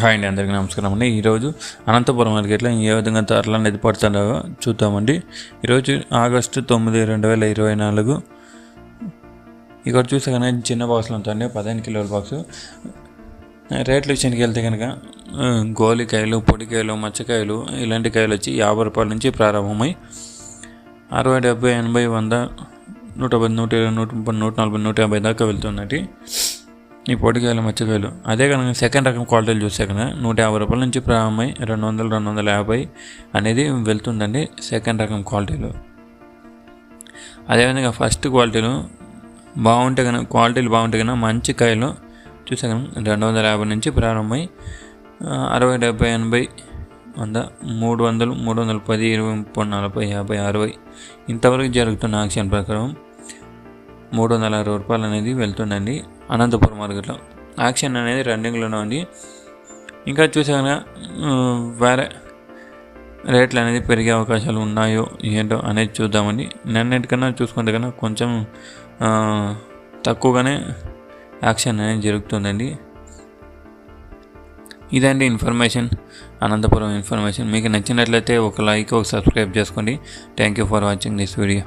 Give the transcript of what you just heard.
Hi అండి, అందరికీ నమస్కారం అండి. ఈరోజు అనంతపురం మార్కెట్లో ఏ విధంగా ధరలు అనేది పడుతుందో చూద్దామండి. ఈరోజు ఆగస్టు 9, 2024. ఇక్కడ చూస్తే కనుక చిన్న బాక్సులు ఉంటాయండి, 15 కిలోల బాక్సు. రేట్ల విషయానికి వెళ్తే కనుక గోలికాయలు, పొడికాయలు, మచ్చకాయలు ఇలాంటి కాయలు వచ్చి 50 రూపాయల నుంచి ప్రారంభమై 60, 70, 80, 100, 110, 120, 130, 140, 150 దాకా వెళ్తున్నట్టు ఈ పొడికాయలు, మచ్చకాయలు. అదే కనుక సెకండ్ రకం క్వాలిటీలు చూస్తే కనుక 150 రూపాయల నుంచి ప్రారంభమై 200, 250 అనేది వెళ్తుందండి సెకండ్ రకం క్వాలిటీలు. అదేవిధంగా ఫస్ట్ క్వాలిటీలు బాగుంటే కనుక మంచి కాయలు చూసే కనుక 250 నుంచి ప్రారంభమై 60, 70, 80, 100, 300, 310, 20, 30, 40, 50, 60 ఇంతవరకు జరుగుతున్న యాక్షన్ ప్రకారం 360 రూపాయలు అనేది వెళ్తుందండి అనంతపురం మార్కెట్లో. యాక్షన్ అనేది రన్నింగ్లోనే ఉంది. ఇంకా చూసాక వేరే రేట్లు అనేది పెరిగే అవకాశాలు ఉన్నాయో ఏంటో అనేది చూద్దామండి. నిన్నటికన్నా చూసుకుంటే కన్నా కొంచెం తక్కువగానే యాక్షన్ అనేది జరుగుతుందండి. ఇదండి ఇన్ఫర్మేషన్, అనంతపురం ఇన్ఫర్మేషన్. మీకు నచ్చినట్లయితే ఒక లైక్, ఒక సబ్స్క్రైబ్ చేసుకోండి. Thank you for watching this video.